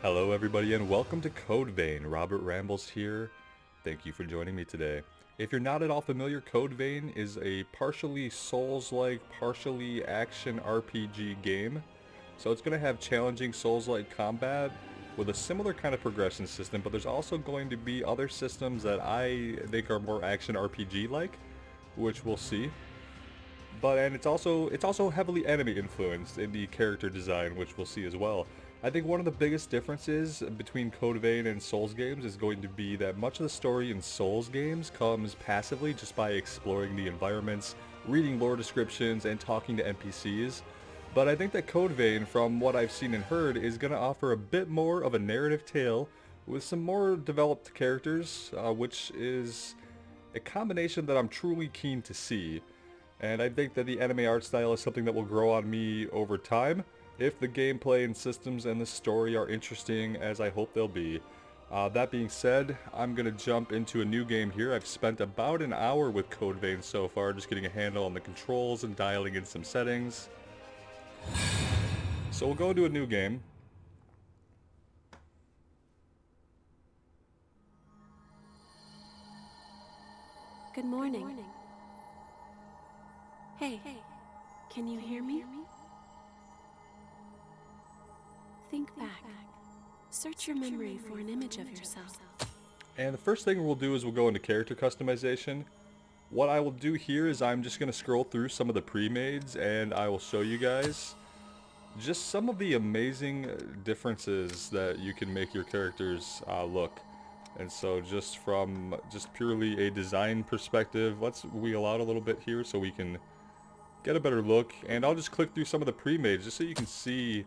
Hello everybody and welcome to CodeVein. Robert Rambles here. Thank you for joining me today. If you're not at all familiar, CodeVein is a partially Souls-like, partially action RPG game. So it's going to have challenging Souls-like combat with a similar kind of progression system, but there's also going to be other systems that I think are more action RPG-like, which we'll see. And it's also heavily anime influenced in the character design, which we'll see as well. I think one of the biggest differences between CodeVein and Souls games is going to be that much of the story in Souls games comes passively just by exploring the environments, reading lore descriptions, and talking to NPCs. But I think that CodeVein, from what I've seen and heard, is going to offer a bit more of a narrative tale with some more developed characters, which is a combination that I'm truly keen to see. And I think that the anime art style is something that will grow on me over time, if the gameplay and systems and the story are interesting as I hope they'll be. That being said, I'm going to jump into a new game here. I've spent about an hour with CodeVein so far, just getting a handle on the controls and dialing in some settings. So we'll go into a new game. Good morning. Hey, can you hear me? Think back. Search your memory for an image of yourself. And the first thing we'll do is we'll go into character customization. What I will do here is I'm just going to scroll through some of the pre-mades and I will show you guys just some of the amazing differences that you can make your characters look. And so just from purely a design perspective, let's wheel out a little bit here so we can get a better look. And I'll just click through some of the pre-mades just so you can see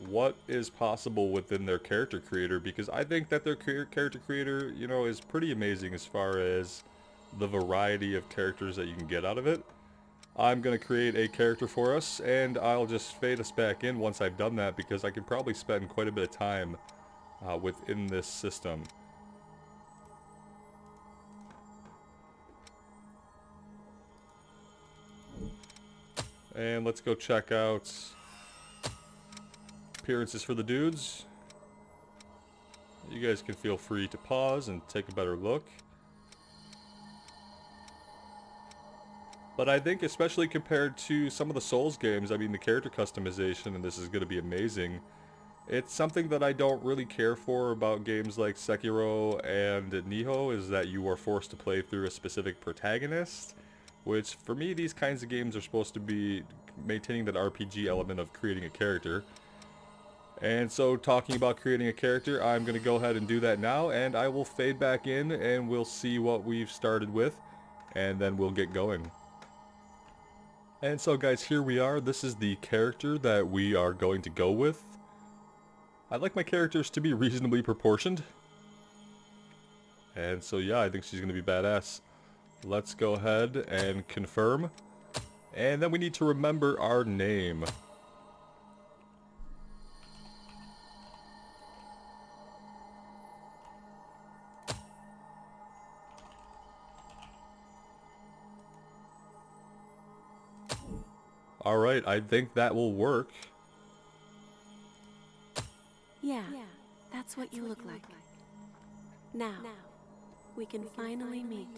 what is possible within their character creator, because I think that their character creator, you know, is pretty amazing as far as the variety of characters that you can get out of it. I'm going to create a character for us, and I'll just fade us back in once I've done that, because I can probably spend quite a bit of time within this system. And let's go check out appearances for the dudes. You guys can feel free to pause and take a better look. But I think especially compared to some of the Souls games, I mean the character customization, and this is going to be amazing. It's something that I don't really care for about games like Sekiro and Nioh, is that you are forced to play through a specific protagonist. Which, for me, these kinds of games are supposed to be maintaining that RPG element of creating a character. And so, talking about creating a character, I'm going to go ahead and do that now, and I will fade back in, and we'll see what we've started with, and then we'll get going. And so guys, here we are. This is the character that we are going to go with. I'd like my characters to be reasonably proportioned. And so yeah, I think she's going to be badass. Let's go ahead and confirm. And then we need to remember our name. Alright, I think that will work. Yeah, that's what you look like. Now, we can finally meet.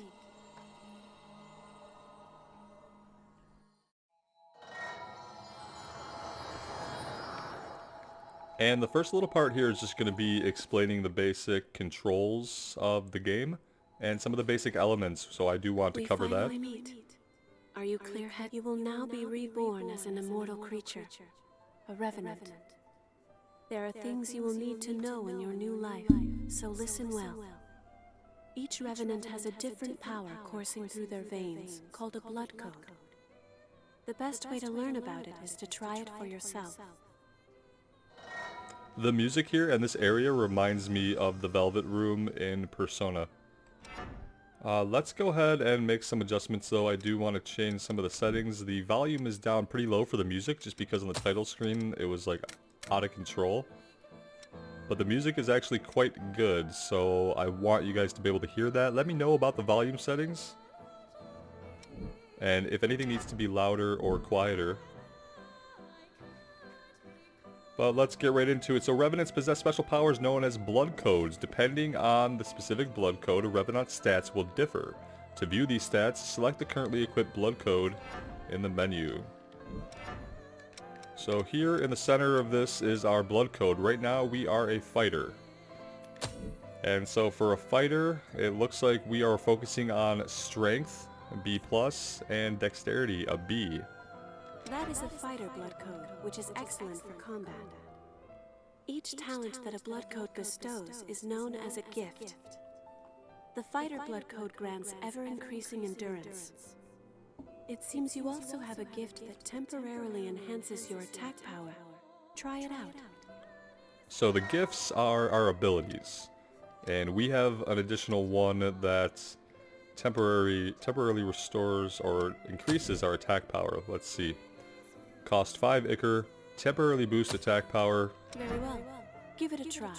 And the first little part here is just going to be explaining the basic controls of the game and some of the basic elements, so I do want to cover that. Meet. Are you clear-headed? You will now be reborn as an immortal creature, a Revenant. There are things you will need to know in your new life, so listen well. Each Revenant has a different power coursing through their veins, called a blood code. The best way to learn about it is to try it for yourself. The music here and this area reminds me of the Velvet Room in Persona. Let's go ahead and make some adjustments though. I do want to change some of the settings. The volume is down pretty low for the music just because on the title screen it was like out of control. But the music is actually quite good, so I want you guys to be able to hear that. Let me know about the volume settings. And if anything needs to be louder or quieter. But let's get right into it. So Revenants possess special powers known as blood codes. Depending on the specific blood code, a Revenant's stats will differ. To view these stats, select the currently equipped blood code in the menu. So here in the center of this is our blood code. Right now we are a fighter. And so for a fighter, it looks like we are focusing on strength, B+, and dexterity, a B. That is a fighter blood code, which is excellent for combat. Each talent that a blood code bestows is known as a gift. The fighter blood code grants ever-increasing endurance. It seems you also have a gift that temporarily enhances your attack power. Try it out. So the gifts are our abilities. And we have an additional one that temporarily restores or increases our attack power. Let's see. Cost 5 Ichor, temporarily boost attack power. Very well. Give it a try.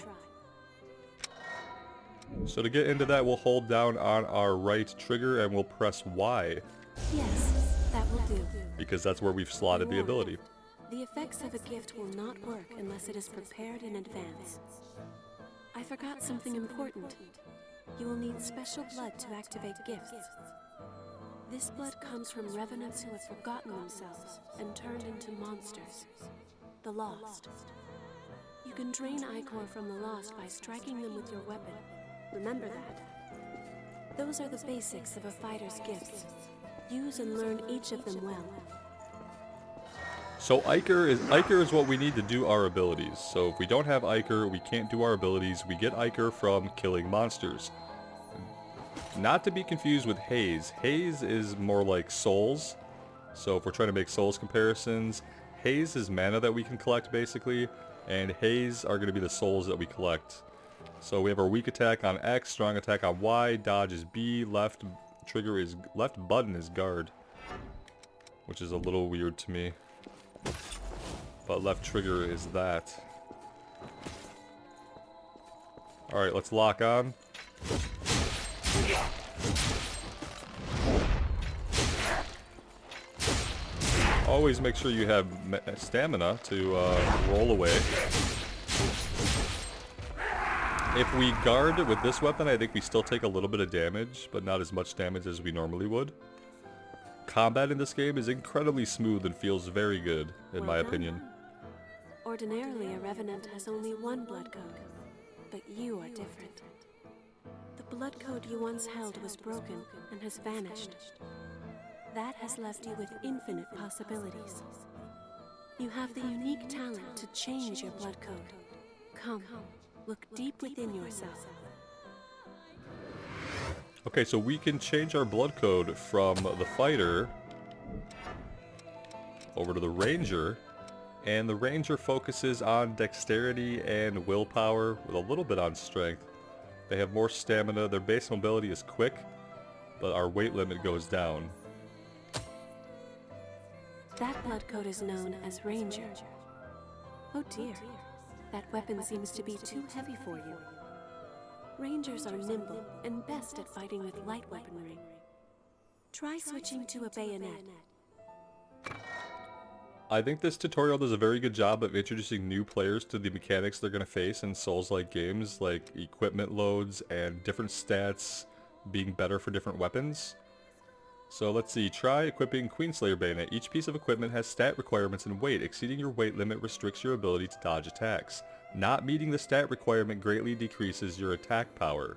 So to get into that, we'll hold down on our right trigger and we'll press Y. Yes, that will do. Because that's where we've slotted the ability. The effects of a gift will not work unless it is prepared in advance. I forgot something important. You will need special blood to activate gifts. This blood comes from revenants who have forgotten themselves and turned into monsters. The Lost. You can drain Ichor from the Lost by striking them with your weapon. Remember that. Those are the basics of a fighter's gifts. Use and learn each of them well. So Ichor is what we need to do our abilities. So if we don't have Ichor, we can't do our abilities. We get Ichor from killing monsters. Not to be confused with Haze. Haze is more like souls. So if we're trying to make souls comparisons, Haze is mana that we can collect basically, and Haze are going to be the souls that we collect. So we have our weak attack on X, strong attack on Y, dodge is B, left button is guard, which is a little weird to me. But left trigger is that. Alright, let's lock on. Always make sure you have stamina to roll away. If we guard with this weapon, I think we still take a little bit of damage, but not as much damage as we normally would. Combat in this game is incredibly smooth and feels very good, in my opinion. Ordinarily, a Revenant has only one blood code, but you are different. The blood code you once held was broken and has vanished. That has left you with infinite possibilities. You have the unique talent to change your blood code. Come, look deep within yourself. Okay, so we can change our blood code from the fighter over to the ranger, and the ranger focuses on dexterity and willpower with a little bit on strength. They have more stamina, their base mobility is quick, but our weight limit goes down. That blood code is known as Ranger. Oh dear, that weapon seems to be too heavy for you. Rangers are nimble and best at fighting with light weaponry. Try switching to a bayonet. I think this tutorial does a very good job of introducing new players to the mechanics they're going to face in Souls-like games, like equipment loads and different stats being better for different weapons. So let's see, try equipping Queenslayer Bayonet. Each piece of equipment has stat requirements and weight. Exceeding your weight limit restricts your ability to dodge attacks. Not meeting the stat requirement greatly decreases your attack power.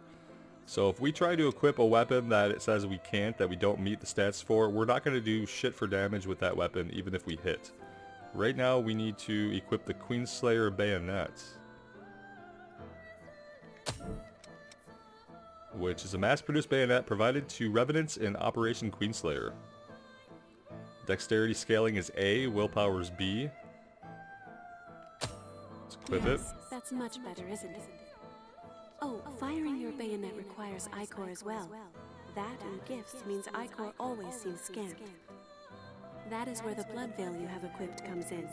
So if we try to equip a weapon that it says we can't, that we don't meet the stats for, we're not going to do shit for damage with that weapon even if we hit. Right now we need to equip the Queenslayer Bayonet, which is a mass-produced bayonet provided to Revenants in Operation Queenslayer. Dexterity scaling is A, willpower is B. Let's equip it. That's much better, isn't it? Oh, firing your bayonet requires Ichor as well. That and gifts means Ichor always seems scant. That is where the blood veil you have equipped comes in.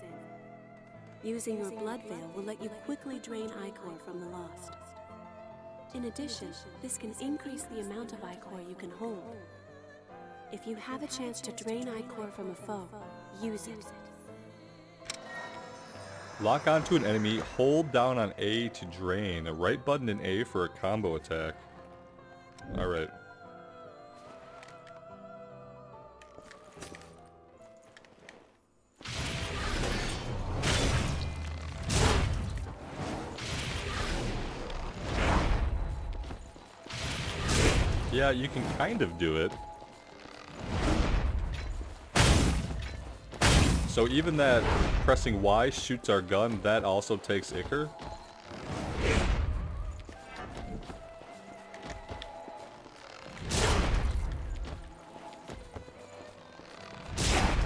Using your blood veil will let you quickly drain Ichor from the Lost. In addition, this can increase the amount of Ichor you can hold. If you have a chance to drain Ichor from a foe, use it. Lock onto an enemy, hold down on A to drain. Right button and A for a combo attack. Alright. Yeah, you can kind of do it. So even that pressing Y shoots our gun, that also takes Ichor?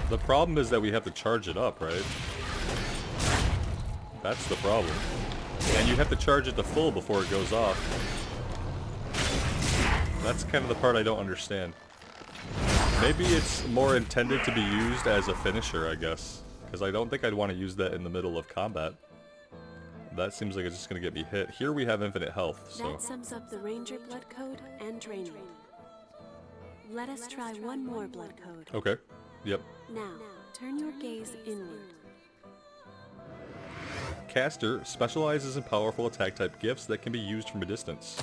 The problem is that we have to charge it up, right? That's the problem. And you have to charge it to full before it goes off. That's kind of the part I don't understand. Maybe it's more intended to be used as a finisher, I guess. Because I don't think I'd want to use that in the middle of combat. That seems like it's just going to get me hit. Here we have infinite health, so... That sums up the Ranger blood code and drain rate. Let us try one more blood code. Okay. Yep. Now, turn your gaze inward. Caster specializes in powerful attack type gifts that can be used from a distance.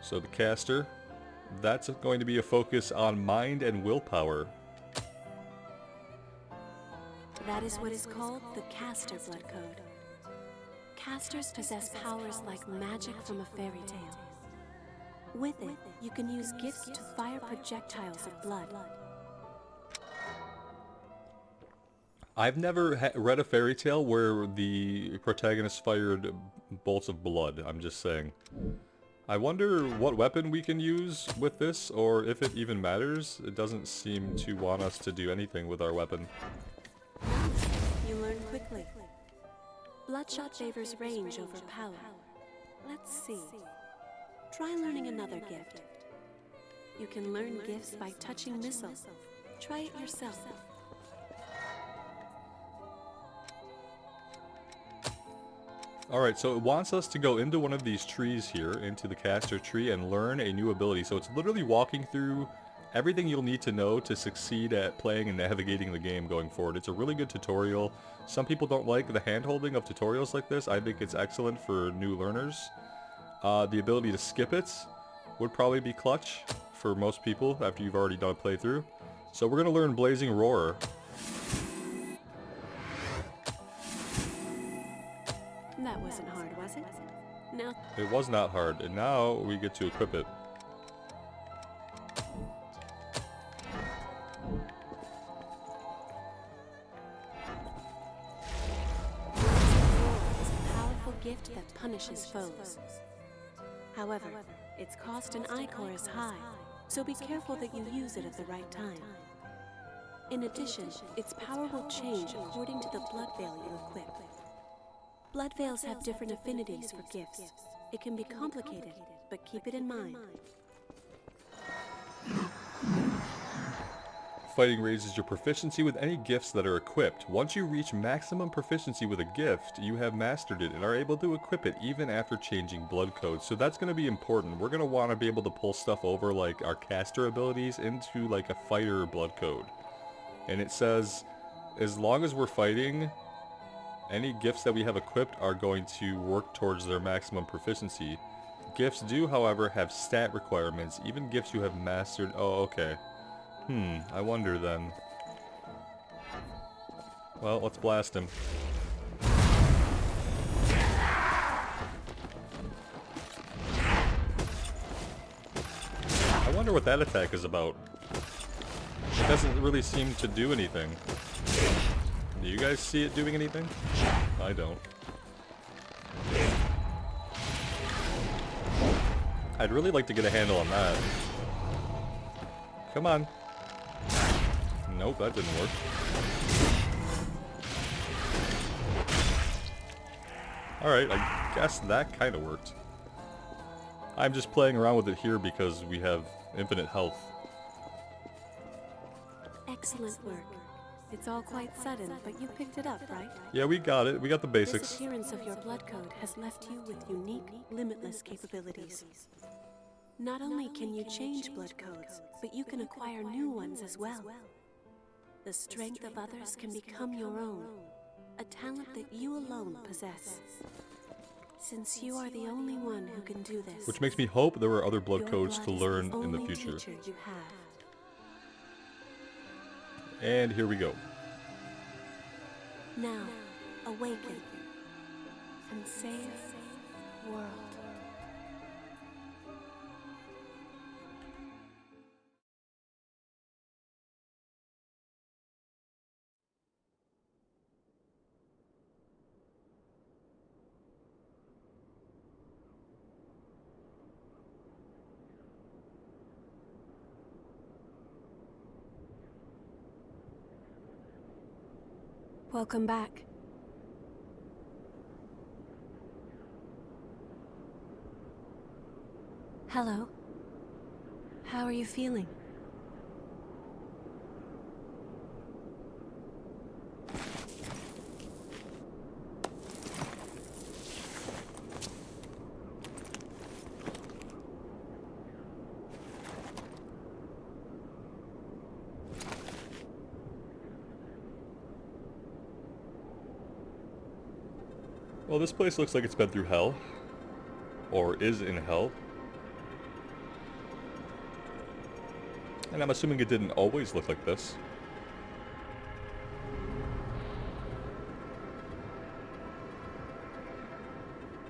So the caster, that's going to be a focus on mind and willpower. That is what is called the caster blood code. Casters possess powers like magic from a fairy tale. With it, you can use gifts to fire projectiles of blood. I've never read a fairy tale where the protagonist fired bolts of blood, I'm just saying. I wonder what weapon we can use with this, or if it even matters. It doesn't seem to want us to do anything with our weapon. You learn quickly. Bloodshot favors range over power. Let's see. Try learning another gift. You can learn gifts by touching missiles. Try it yourself. Alright, so it wants us to go into one of these trees here, into the caster tree, and learn a new ability. So it's literally walking through everything you'll need to know to succeed at playing and navigating the game going forward. It's a really good tutorial. Some people don't like the hand-holding of tutorials like this. I think it's excellent for new learners. The ability to skip it would probably be clutch for most people after you've already done a playthrough. So we're going to learn Blazing Roar. That wasn't hard, was it? No. It was not hard, and now we get to equip it. It's a powerful gift that punishes foes. However, its cost and ichor is high, so be careful that you use it at the right time. In addition, its power will change according to the blood veil you equip. Blood veils have different affinities for gifts. It can be complicated, but keep it in mind. Fighting raises your proficiency with any gifts that are equipped. Once you reach maximum proficiency with a gift, you have mastered it and are able to equip it even after changing blood codes. So that's going to be important. We're going to want to be able to pull stuff over like our caster abilities into like a fighter blood code. And it says, as long as we're fighting, any gifts that we have equipped are going to work towards their maximum proficiency. Gifts do, however, have stat requirements. Even gifts you have mastered... Oh, okay. I wonder then. Well, let's blast him. I wonder what that attack is about. It doesn't really seem to do anything. Do you guys see it doing anything? I don't. I'd really like to get a handle on that. Come on. Nope, that didn't work. Alright, I guess that kind of worked. I'm just playing around with it here because we have infinite health. Excellent work. It's all quite sudden, but you picked it up, right? Yeah, we got it. We got the This basics. appearance of your blood code has left you with unique, limitless capabilities. Not only can you change blood codes, but you can acquire new ones as well. The strength of others can become your own, a talent that you alone possess. Since you are the only one who can do this, Which makes me hope there are other blood your codes blood to is learn the in the only future. teacher you have. And here we go. Now, awaken and save the world. Welcome back. Hello. How are you feeling? Well, this place looks like it's been through hell. Or is in hell. And I'm assuming it didn't always look like this.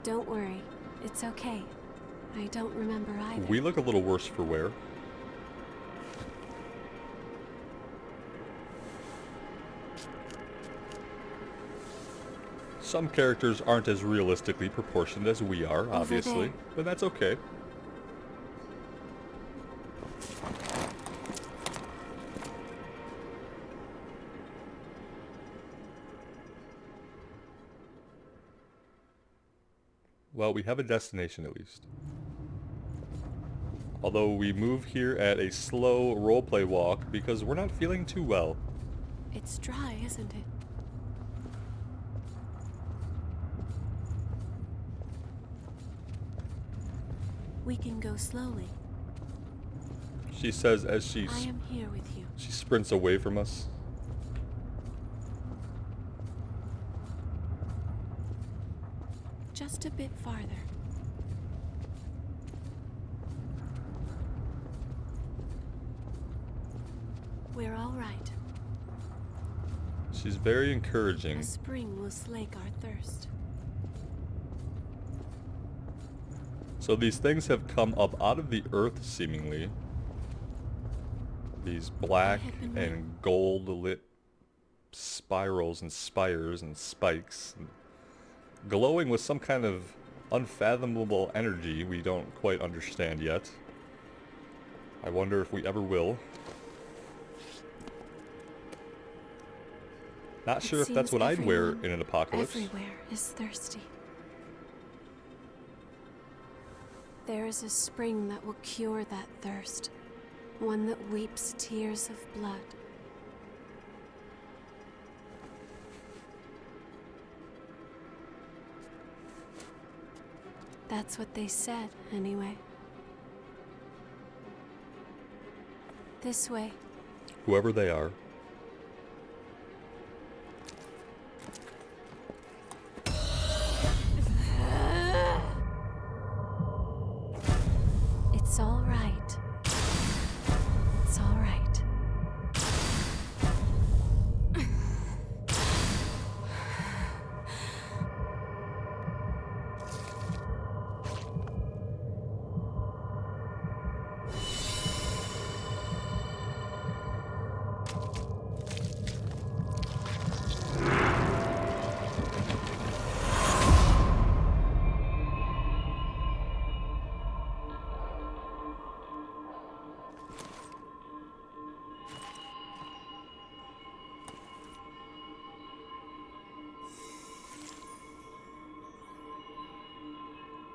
Don't worry. It's okay. I don't remember either. We look a little worse for wear. Some characters aren't as realistically proportioned as we are, obviously, but that's okay. Well, we have a destination at least. Although we move here at a slow roleplay walk because we're not feeling too well. It's dry, isn't it? We can go slowly. She says as I am here with you. she sprints away from us. Just a bit farther. We're all right. She's very encouraging. A spring will slake our thirst. So these things have come up out of the earth, seemingly. These black and gold lit spirals and spires and spikes. And glowing with some kind of unfathomable energy we don't quite understand yet. I wonder if we ever will. Not sure if that's what I'd wear in an apocalypse. Everywhere is thirsty. There is a spring that will cure that thirst. One that weeps tears of blood. That's what they said, anyway. This way. Whoever they are. It's all right. It's all right.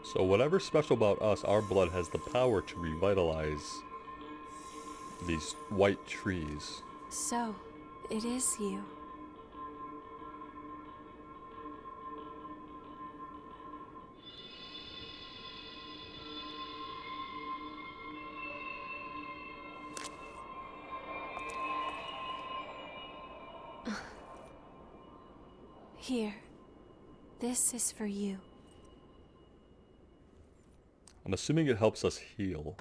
So whatever's special about us, our blood has the power to revitalize these white trees. So, it is you. Here. This is for you. I'm assuming it helps us heal.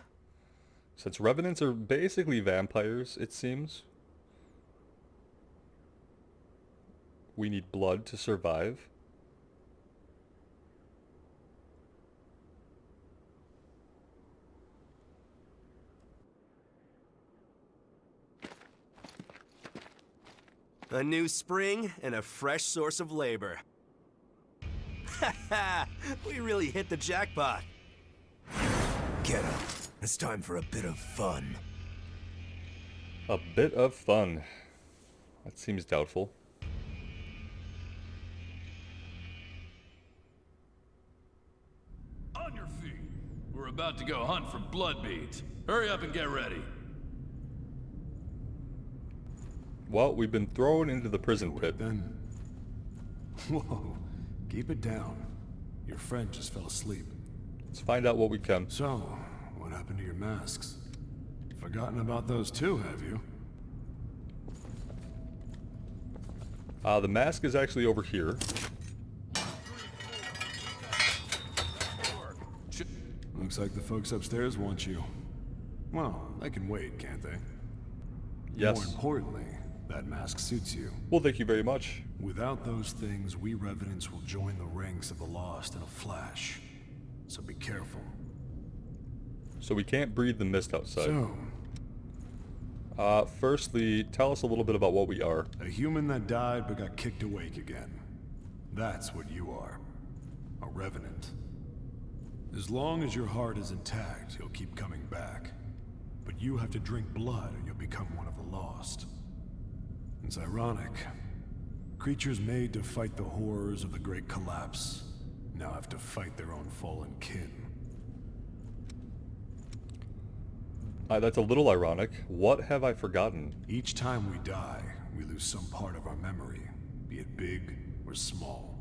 Since Revenants are basically vampires, it seems. We need blood to survive. A new spring and a fresh source of labor. Ha ha! We really hit the jackpot. Get up. It's time for a bit of fun. A bit of fun. That seems doubtful. On your feet. We're about to go hunt for bloodbeads. Hurry up and get ready. Well, we've been thrown into the prison pit. Then. Whoa, keep it down. Your friend just fell asleep. Let's find out what we can. So, what happened to your masks? Forgotten about those too, have you? The mask is actually over here. Looks like the folks upstairs want you. Well, they can wait, can't they? Yes. More importantly, that mask suits you. Well, thank you very much. Without those things, we Revenants will join the ranks of the Lost in a flash. So be careful. So we can't breathe the mist outside. So, firstly, tell us a little bit about what we are. a human that died but got kicked awake again. That's what you are. A Revenant. As long as your heart is intact, you'll keep coming back. But you have to drink blood or you'll become one of the Lost. It's ironic. Creatures made to fight the horrors of the Great Collapse now have to fight their own fallen kin. That's a little ironic. What have I forgotten? Each time we die, we lose some part of our memory, be it big or small.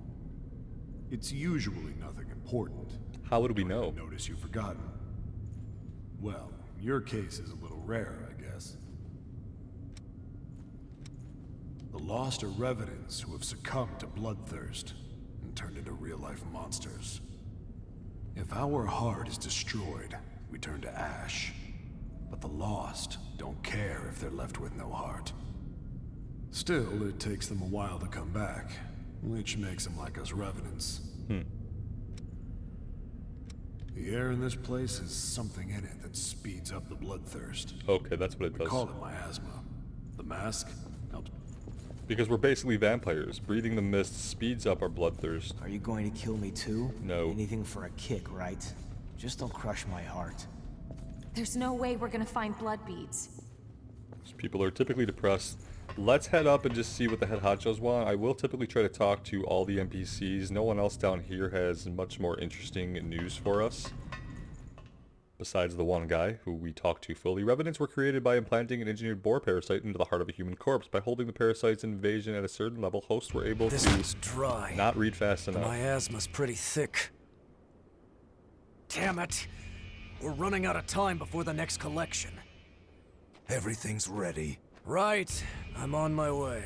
It's usually nothing important. How would we know? Notice you've forgotten. Well, your case is a little rare, I guess. The Lost are Revenants who have succumbed to bloodthirst and turned into real-life monsters. If our heart is destroyed, we turn to ash. But the Lost don't care if they're left with no heart. Still, it takes them a while to come back, which makes them like us Revenants. The air in this place has something in it that speeds up the bloodthirst. Okay, that's what it We does. call it miasma. The mask helps. Because we're basically vampires. Breathing the mist speeds up our bloodthirst. Are you going to kill me too? No. Anything for a kick, right? Just don't crush my heart. There's no way we're gonna find bloodbeads. These people are typically depressed. Let's head up and just see what the head honchos want. I will typically try to talk to all the NPCs. No one else down here has much more interesting news for us. Besides the one guy who we talked to fully. Revenants were created by implanting an engineered boar parasite into the heart of a human corpse. By holding the parasite's invasion at a certain level, hosts were able This to one's dry. not read fast enough. Miasma's pretty thick. Damn it! We're running out of time before the next collection. Everything's ready. Right. I'm on my way.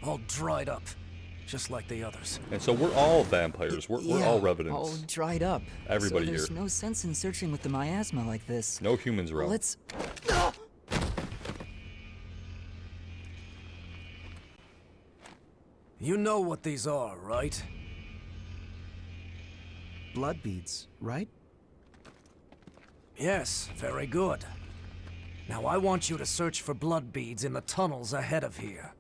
All dried up. Just like the others. And so we're all vampires. We're all Revenants. all dried up. Everybody so there's here. no sense in searching with the miasma like this. No humans around. Let's... You know what these are, right? Bloodbeads, right? Yes, very good. Now I want you to search for bloodbeads in the tunnels ahead of here.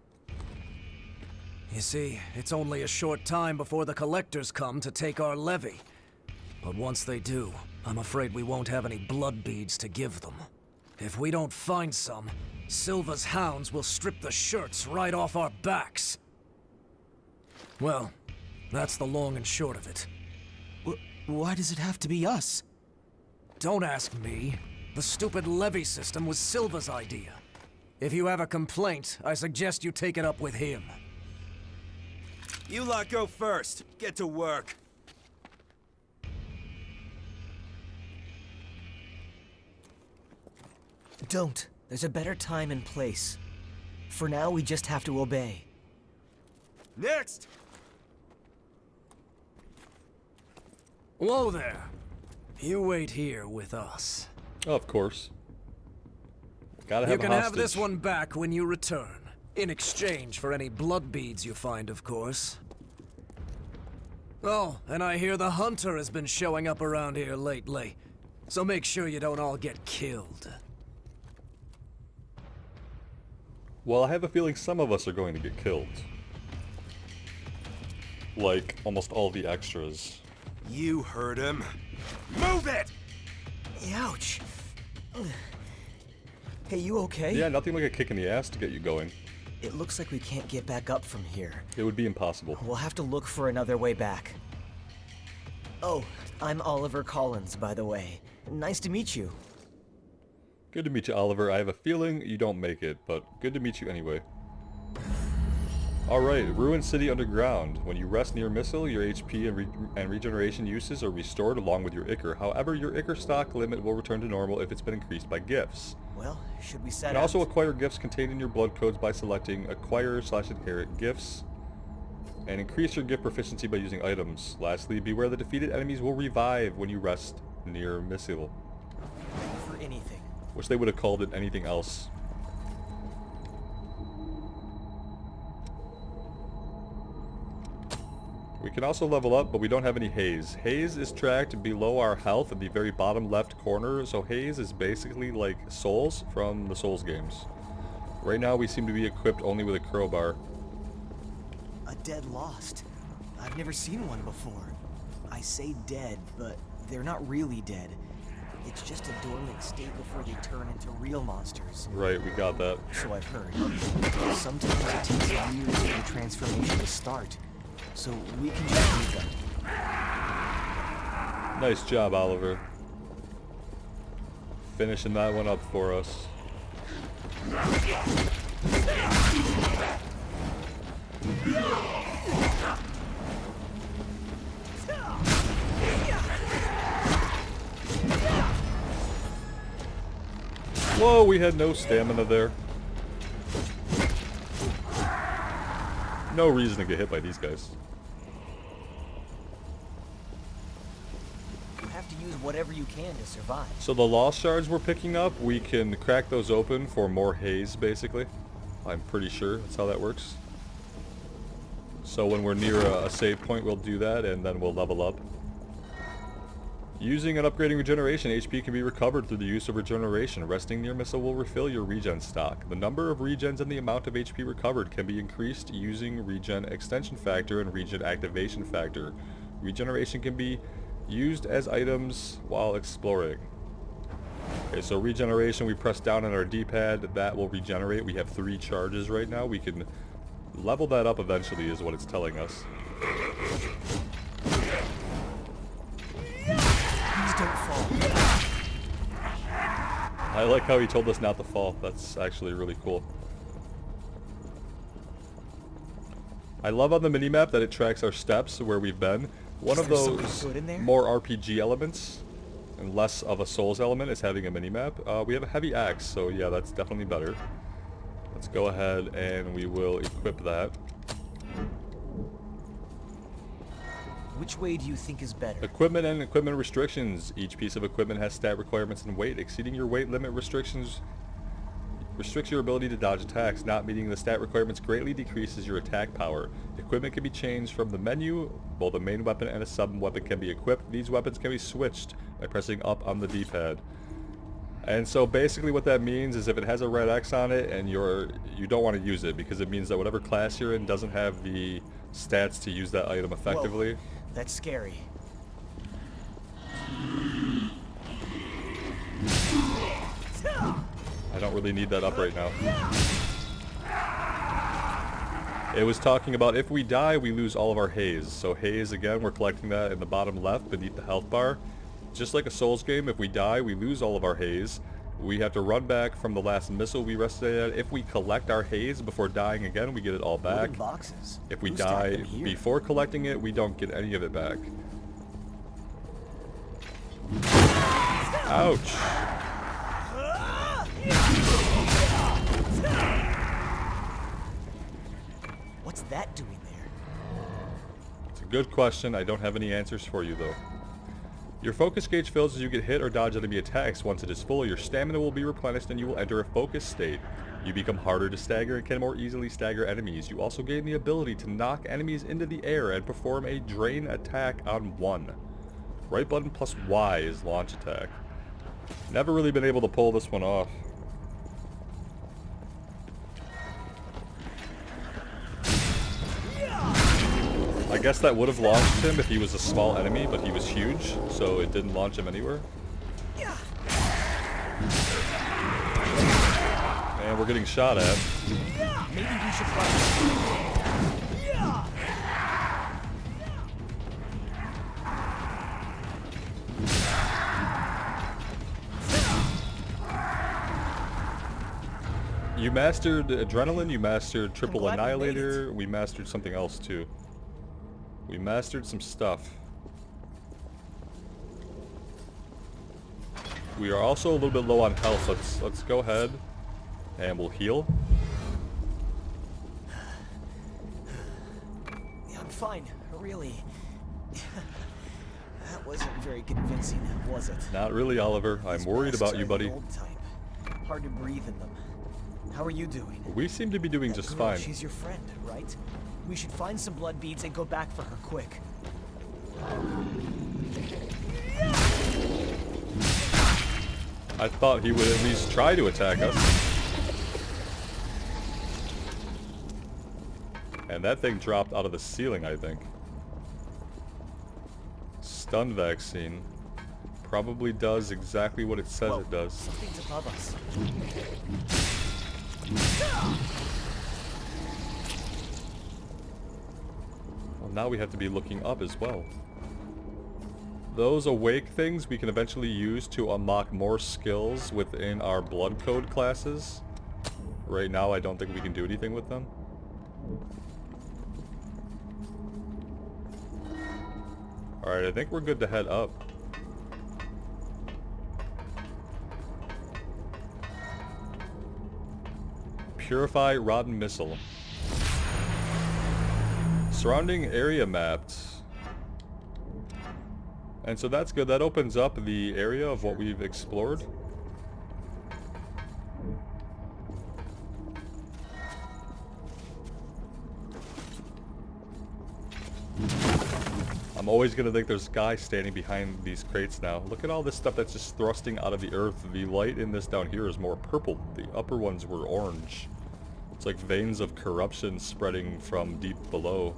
You see, it's only a short time before the collectors come to take our levy. But once they do, I'm afraid we won't have any bloodbeads to give them. If we don't find some, Silva's hounds will strip the shirts right off our backs. Well, that's the long and short of it. Why does it have to be us? Don't ask me. The stupid levy system was Silva's idea. If you have a complaint, I suggest you take it up with him. You lot go first. Get to work. Don't. There's a better time and place. For now, we just have to obey. Next! Whoa there. You wait here with us. Oh, of course. Gotta have You a can hostage. have this one back when you return. In exchange for any blood beads you find, of course. Oh, and I hear the hunter has been showing up around here lately. So make sure you don't all get killed. Well, I have a feeling some of us are going to get killed. Like, almost all the extras. You heard him. Move it! Ouch. Hey, you okay? Yeah, nothing like a kick in the ass to get you going. It looks like we can't get back up from here. It would be impossible. We'll have to look for another way back. Oh, I'm Oliver Collins, by the way. Nice to meet you. Good to meet you, Oliver. I have a feeling you don't make it, but good to meet you anyway. Alright, Ruined City Underground. When you rest near a missile, your HP and regeneration uses are restored along with your Ichor. However, your Ichor stock limit will return to normal if it's been increased by gifts. Well, should we set You can out? also acquire gifts contained in your blood codes by selecting Acquire/Inherit Gifts, and increase your gift proficiency by using items. Lastly, beware the defeated enemies will revive when you rest near a missile. For anything. Wish they would have called it anything else. We can also level up, but we don't have any haze. Haze is tracked below our health at the very bottom left corner, so haze is basically like souls from the Souls games. Right now we seem to be equipped only with a crowbar. A dead lost. I've never seen one before. I say dead, but they're not really dead. It's just a dormant state before they turn into real monsters. Right, we got that. So I've heard. Sometimes it takes years for the transformation to start. So we can just leave them. Nice job, Oliver. Finishing that one up for us. Whoa, we had no stamina there. No reason to get hit by these guys. You have to use whatever you can to survive. So the lost shards we're picking up, we can crack those open for more haze, basically. I'm pretty sure that's how that works. So when we're near a save point, we'll do that, and then we'll level up. Using and upgrading regeneration, HP can be recovered through the use of regeneration. Resting near missile will refill your regen stock. The number of regens and the amount of HP recovered can be increased using regen extension factor and regen activation factor. Regeneration can be used as items while exploring. Okay, so regeneration, we press down on our D-pad, that will regenerate. We have 3 charges right now. We can level that up eventually is what it's telling us. Don't fall. I like how he told us not to fall. That's actually really cool. I love on the minimap that it tracks our steps where we've been. One of those more RPG elements and less of a Souls element is having a minimap. We have a heavy axe, so yeah, that's definitely better. Let's go ahead and we will equip that. Which way do you think is better? Equipment and equipment restrictions. Each piece of equipment has stat requirements and weight. Exceeding your weight limit restrictions restricts your ability to dodge attacks. Not meeting the stat requirements greatly decreases your attack power. Equipment can be changed from the menu. Both a main weapon and a sub-weapon can be equipped. These weapons can be switched by pressing up on the D-pad. And so basically what that means is if it has a red X on it and you don't want to use it, because it means that whatever class you're in doesn't have the stats to use that item effectively. Whoa, that's scary. I don't really need that up right now. It was talking about if we die, we lose all of our haze. So haze, again, we're collecting that in the bottom left beneath the health bar. Just like a Souls game, if we die, we lose all of our haze. We have to run back from the last missile we rested at. If we collect our haze before dying again, we get it all back. Boxes. If we die before collecting it, we don't get any of it back. Ouch. that doing there? It's a good question. I don't have any answers for you, though. Your focus gauge fills as you get hit or dodge enemy attacks. Once it is full, your stamina will be replenished and you will enter a focus state. You become harder to stagger and can more easily stagger enemies. You also gain the ability to knock enemies into the air and perform a drain attack on one. Right button plus Y is launch attack. Never really been able to pull this one off. I guess that would have launched him if he was a small enemy, but he was huge, so it didn't launch him anywhere. And we're getting shot at. Maybe we should run. You mastered Adrenaline, you mastered Triple Annihilator, we mastered something else too. We mastered some stuff. We are also a little bit low on health, so let's go ahead and we'll heal. Yeah, I'm fine, really. That wasn't very convincing, was it? Not really, Oliver. I'm worried about you, buddy. Old type. Hard to breathe in them. How are you doing? We seem to be doing That just girl, fine. She's your friend, right? We should find some blood beads and go back for her quick. I thought he would at least try to attack us. And that thing dropped out of the ceiling, I think. Stun vaccine. Probably does exactly what it says it does. Something's above us. Well, now we have to be looking up as well. Those awake things we can eventually use to unlock more skills within our blood code classes. Right now I don't think we can do anything with them. Alright, I think we're good to head up. Purify Rotten Missile. Surrounding area mapped. And so that's good. That opens up the area of what we've explored. I'm always going to think there's a guy standing behind these crates now. Look at all this stuff that's just thrusting out of the earth. The light in this down here is more purple. The upper ones were orange. It's like veins of corruption spreading from deep below.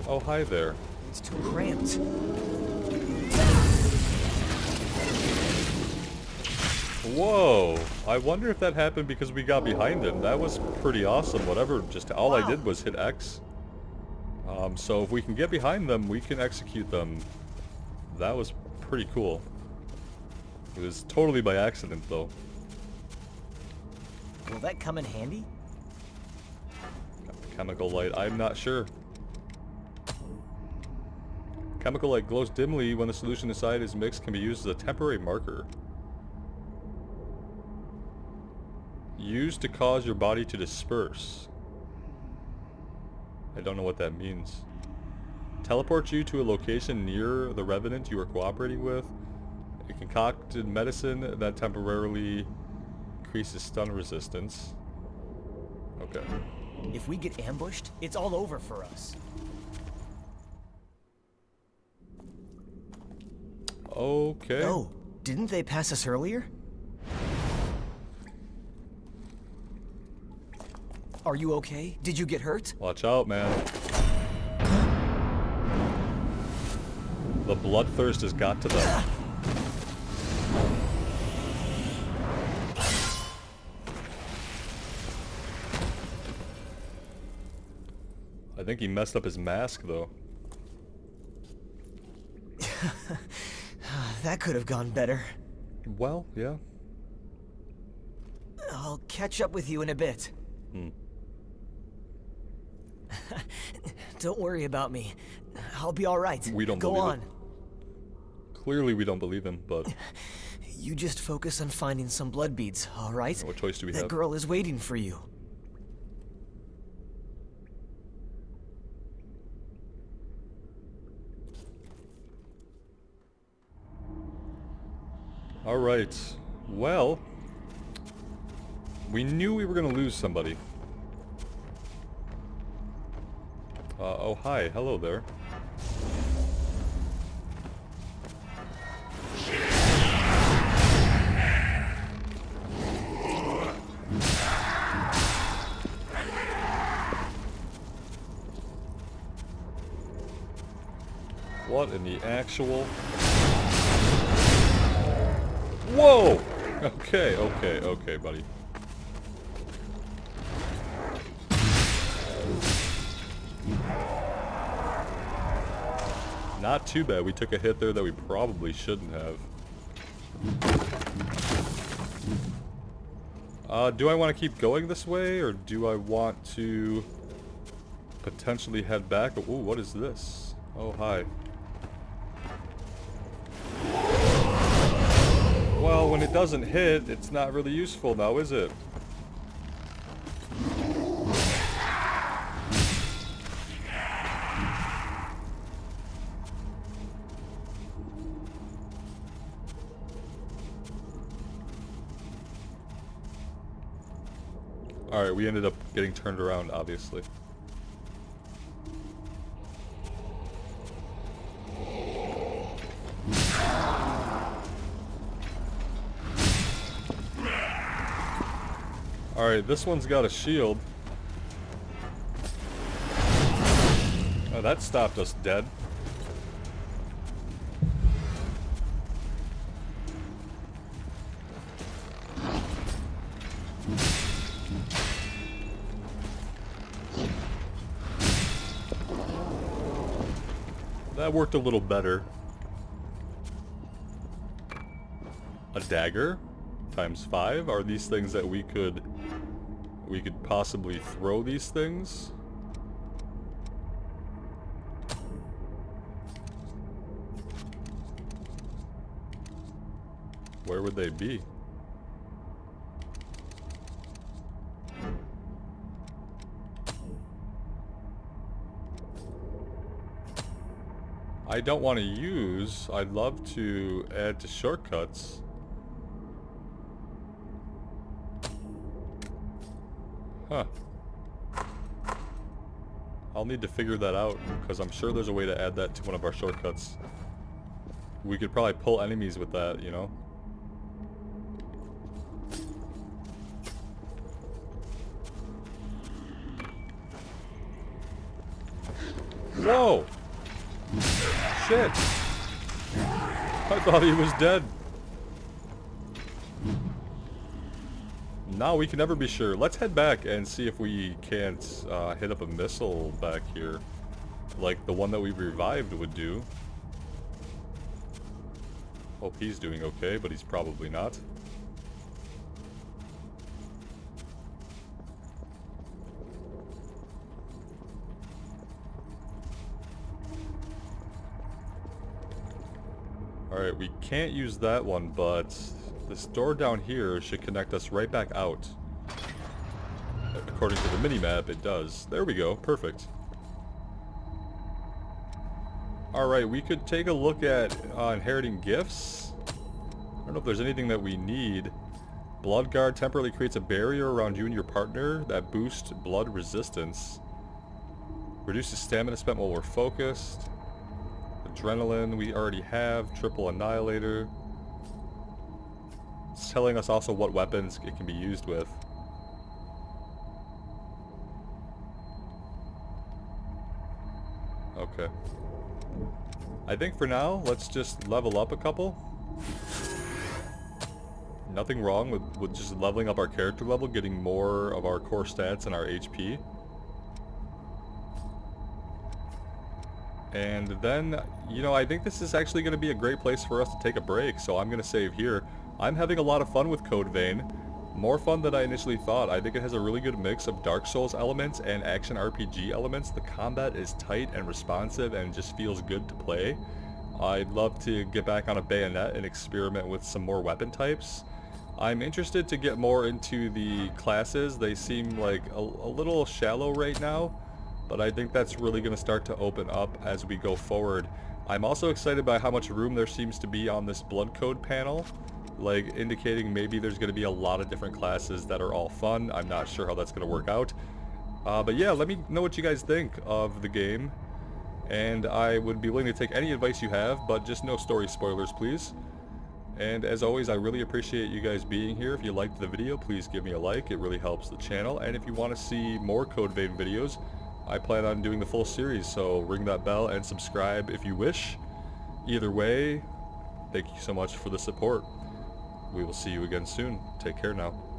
Oh, hi there. It's too cramped. Whoa! I wonder if that happened because we got behind him. That was pretty awesome. Whatever, just all I did was hit X. So if we can get behind them, we can execute them. That was pretty cool. It was totally by accident, though. Will that come in handy? Got the chemical light. I'm not sure. Chemical light glows dimly when the solution inside is mixed, can be used as a temporary marker. Used to cause your body to disperse. I don't know what that means. Teleports you to a location near the Revenant you are cooperating with. A concocted medicine that temporarily increases stun resistance. Okay. If we get ambushed, it's all over for us. Okay. Oh, didn't they pass us earlier? Are you okay? Did you get hurt? Watch out, man. The bloodthirst has got to them. I think he messed up his mask, though. That could have gone better. Well, yeah. I'll catch up with you in a bit. Don't worry about me. I'll be all right. We don't Go believe on. it. Clearly we don't believe him, but... You just focus on finding some Bloodbeads, alright? What choice do we That have? girl is waiting for you. Alright. Well, we knew we were going to lose somebody. Oh, hi. Hello there. What in the actual... Whoa! Okay, buddy. Not too bad. We took a hit there that we probably shouldn't have. Do I want to keep going this way, or do I want to potentially head back? Ooh, what is this? Oh, hi. Well, when it doesn't hit, it's not really useful now, is it? Alright, we ended up getting turned around, obviously. Alright, this one's got a shield. Oh, that stopped us dead. That worked a little better. A dagger? Times 5? Are these things that we could possibly throw these things? Where would they be? I don't want to use. I'd love to add to shortcuts. Huh. I'll need to figure that out, because I'm sure there's a way to add that to one of our shortcuts. We could probably pull enemies with that, you know? Whoa! Shit! I thought he was dead. Now we can never be sure. Let's head back and see if we can't hit up a missile back here. Like the one that we revived would do. Hope he's doing okay, but he's probably not. Alright, we can't use that one, but this door down here should connect us right back out. According to the minimap, it does. There we go. Perfect. Alright, we could take a look at inheriting gifts. I don't know if there's anything that we need. Blood Guard temporarily creates a barrier around you and your partner that boosts blood resistance. Reduces stamina spent while we're focused. Adrenaline we already have. Triple Annihilator. It's telling us also what weapons it can be used with. Okay. I think for now, let's just level up a couple. Nothing wrong with just leveling up our character level, getting more of our core stats and our HP. And then, you know, I think this is actually going to be a great place for us to take a break, so I'm going to save here. I'm having a lot of fun with CodeVein. More fun than I initially thought. I think it has a really good mix of Dark Souls elements and action RPG elements. The combat is tight and responsive and just feels good to play. I'd love to get back on a bayonet and experiment with some more weapon types. I'm interested to get more into the classes. They seem like a little shallow right now, but I think that's really going to start to open up as we go forward. I'm also excited by how much room there seems to be on this blood code panel, like indicating maybe there's going to be a lot of different classes that are all fun. I'm not sure how that's going to work out. But yeah, let me know what you guys think of the game. And I would be willing to take any advice you have, but just no story spoilers, please. And as always, I really appreciate you guys being here. If you liked the video, please give me a like. It really helps the channel. And if you want to see more CodeVein videos, I plan on doing the full series, so ring that bell and subscribe if you wish. Either way, thank you so much for the support. We will see you again soon. Take care now.